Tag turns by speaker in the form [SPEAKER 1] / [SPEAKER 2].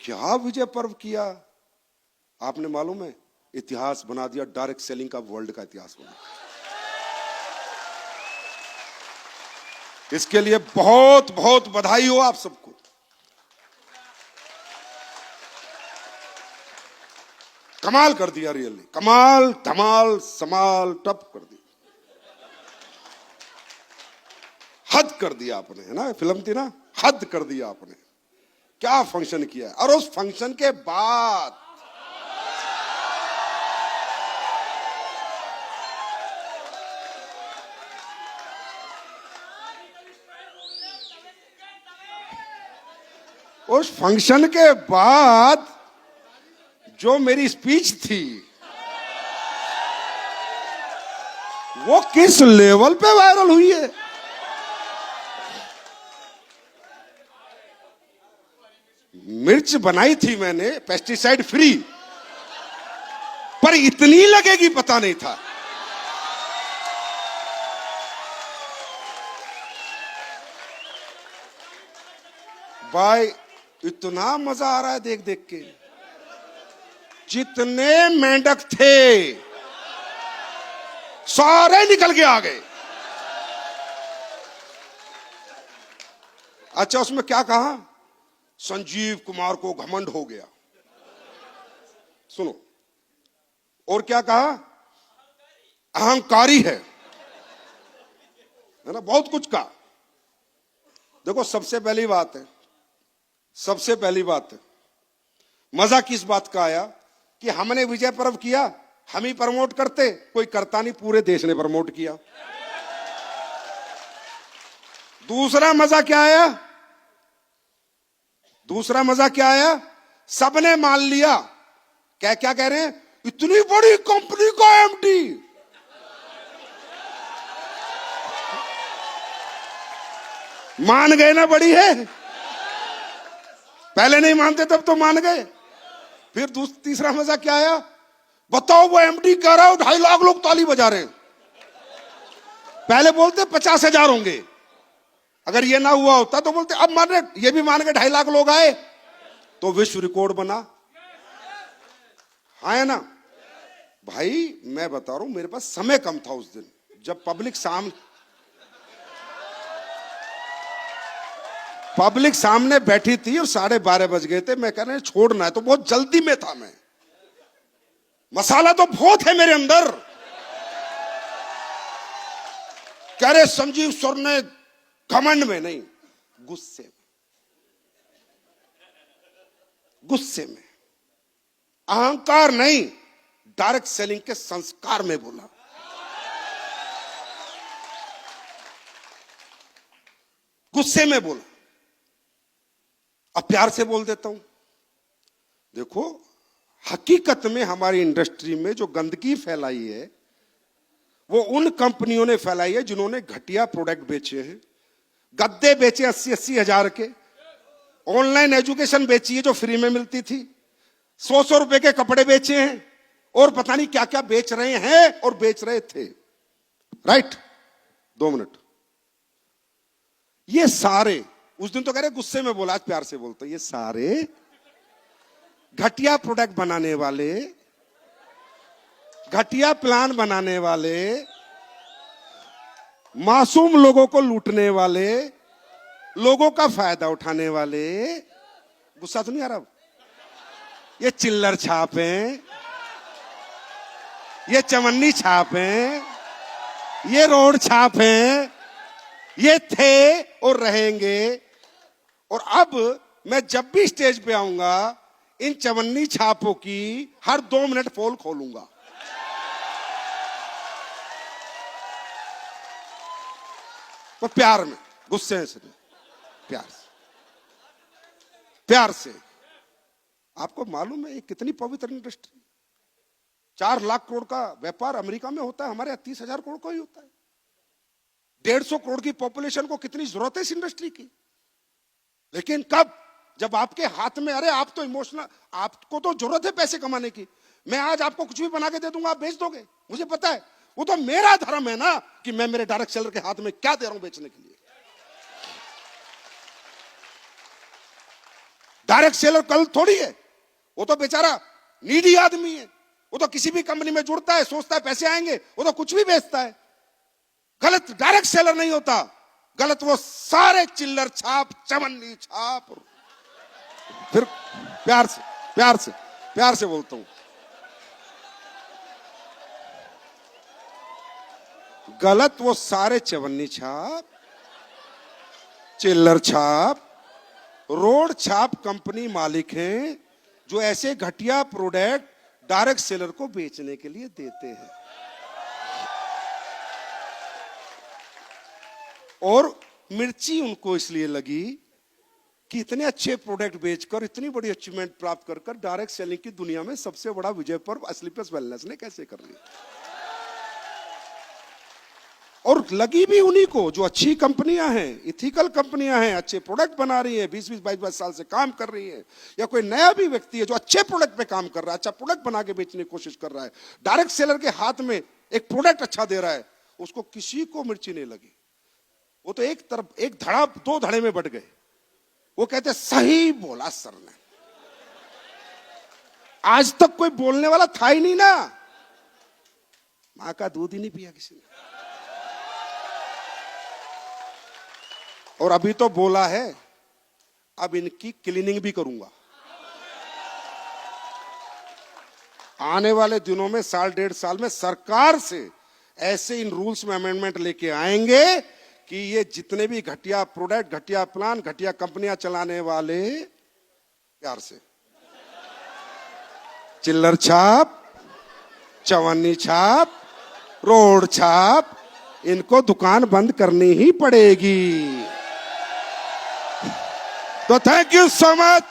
[SPEAKER 1] क्या विजय पर्व किया आपने, मालूम है? इतिहास बना दिया, डायरेक्ट सेलिंग का वर्ल्ड का इतिहास बना। इसके लिए बहुत बहुत बधाई हो आप सबको। कमाल कर दिया, रियली कमाल, धमाल समाल टप कर दिया, हद कर दिया आपने, है ना? फिल्म थी ना, हद कर दिया आपने। क्या फंक्शन किया, और उस फंक्शन के बाद जो मेरी स्पीच थी वो किस लेवल पे वायरल हुई है। मिर्च बनाई थी मैंने पेस्टिसाइड फ्री, पर इतनी लगेगी पता नहीं था। भाई इतना मजा आ रहा है देख देख के। जितने मेंढक थे सारे निकल के आ गए। अच्छा, उसमें क्या कहा? संजीव कुमार को घमंड हो गया। सुनो, और क्या कहा? अहंकारी है ना? बहुत कुछ कहा। देखो, सबसे पहली बात है, मजा किस बात का आया कि हमने विजय पर्व किया, हम ही प्रमोट करते, कोई करता नहीं, पूरे देश ने प्रमोट किया। दूसरा मजा क्या आया? सबने मान लिया। क्या कह रहे हैं? इतनी बड़ी कंपनी का एमडी। मान गए ना, बड़ी है। पहले नहीं मानते, तब तो मान गए। फिर तीसरा मजा क्या आया? बताओ, वो एमडी कह रहा है 2.5 लाख लोग ताली बजा रहे हैं। पहले बोलते 50,000 होंगे, अगर ये ना हुआ होता तो बोलते अब मान रहे, ये भी मान के 2.5 लाख लोग आए तो विश्व रिकॉर्ड बना। हाँ है ना भाई? मैं बता रहा हूं, मेरे पास समय कम था उस दिन, जब पब्लिक सामने बैठी थी और 12:30 बज गए थे। मैं कह रहे छोड़ना है, तो बहुत जल्दी में था मैं। मसाला तो बहुत है मेरे अंदर। कह रहे संजीव सर ने घमंड में नहीं, गुस्से में, अहंकार नहीं, डायरेक्ट सेलिंग के संस्कार में बोला। गुस्से में बोला। अब प्यार से बोल देता हूं। देखो, हकीकत में हमारी इंडस्ट्री में जो गंदगी फैलाई है वो उन कंपनियों ने फैलाई है जिन्होंने घटिया प्रोडक्ट बेचे हैं। गद्दे बेचे 80-80 हजार के, ऑनलाइन एजुकेशन बेची है जो फ्री में मिलती थी, 100 रुपए के कपड़े बेचे हैं, और पता नहीं क्या क्या बेच रहे हैं और बेच रहे थे। राइट? 2 मिनट। ये सारे, उस दिन तो कह रहे गुस्से में बोला, आज प्यार से बोलता, ये सारे घटिया प्रोडक्ट बनाने वाले, घटिया प्लान बनाने वाले, मासूम लोगों को लूटने वाले, लोगों का फायदा उठाने वाले, गुस्सा तो नहीं आ रहा? ये चिल्लर छाप हैं, ये चवन्नी छाप हैं, ये रोड छाप हैं, ये थे और रहेंगे। और अब मैं जब भी स्टेज पे आऊंगा, इन चवन्नी छापों की हर 2 मिनट पोल खोलूंगा। वो प्यार में, गुस्से से नहीं, प्यार से। आपको मालूम है ये कितनी पवित्र इंडस्ट्री? 4 लाख करोड़ का व्यापार अमेरिका में होता है, हमारे 30,000 करोड़ का ही होता है। 150 करोड़ की पॉपुलेशन को कितनी जरूरत है इस इंडस्ट्री की? लेकिन कब? जब आपके हाथ में, अरे आप तो इमोशनल, आपको तो जरूरत है पैसे कमाने की। मैं आज आपको कुछ भी बना के दे दूंगा, आप बेच दोगे, मुझे पता है। वो तो मेरा धर्म है ना कि मैं मेरे डायरेक्ट सेलर के हाथ में क्या दे रहा हूं बेचने के लिए। डायरेक्ट सेलर कल थोड़ी है, वो तो बेचारा नीडी आदमी है, वो तो किसी भी कंपनी में जुड़ता है, सोचता है पैसे आएंगे, वो तो कुछ भी बेचता है। गलत डायरेक्ट सेलर नहीं होता, गलत वो सारे चिल्लर छाप, चवन्नी छाप। फिर प्यार से बोलता हूं, गलत वो सारे चवन्नी छाप, चिल्लर छाप, रोड छाप कंपनी मालिक हैं जो ऐसे घटिया प्रोडक्ट डायरेक्ट सेलर को बेचने के लिए देते हैं। और मिर्ची उनको इसलिए लगी कि इतने अच्छे प्रोडक्ट बेचकर इतनी बड़ी अचीवमेंट प्राप्त कर कर डायरेक्ट सेलिंग की दुनिया में सबसे बड़ा विजय पर्व स्लीपर्स वेलनेस ने कैसे कर लिया। और लगी भी उन्हीं को जो अच्छी कंपनियां हैं, इथिकल कंपनियां हैं, अच्छे प्रोडक्ट बना रही हैं, 20-20, 22-22 साल से काम कर रही है, या कोई नया भी व्यक्ति है जो अच्छे प्रोडक्ट पे काम कर रहा है, अच्छा प्रोडक्ट बना के बेचने की कोशिश कर रहा है, डायरेक्ट सेलर के हाथ में एक प्रोडक्ट अच्छा दे रहा है, उसको किसी को मिर्ची नहीं लगी। वो तो एक तरफ एक धड़ा दो धड़े में बट गए। वो कहते सही बोला सर ने, आज तक कोई बोलने वाला था ही नहीं ना, मां का दूध ही नहीं पिया किसी ने। और अभी तो बोला है, अब इनकी क्लीनिंग भी करूंगा। आने वाले दिनों में, साल 1.5 साल में सरकार से ऐसे इन रूल्स में अमेंडमेंट लेके आएंगे कि ये जितने भी घटिया प्रोडक्ट, घटिया प्लान, घटिया कंपनियां चलाने वाले, प्यार से, चिल्लर छाप, चवन्नी छाप, रोड छाप, इनको दुकान बंद करनी ही पड़ेगी। तो थैंक यू सो मच।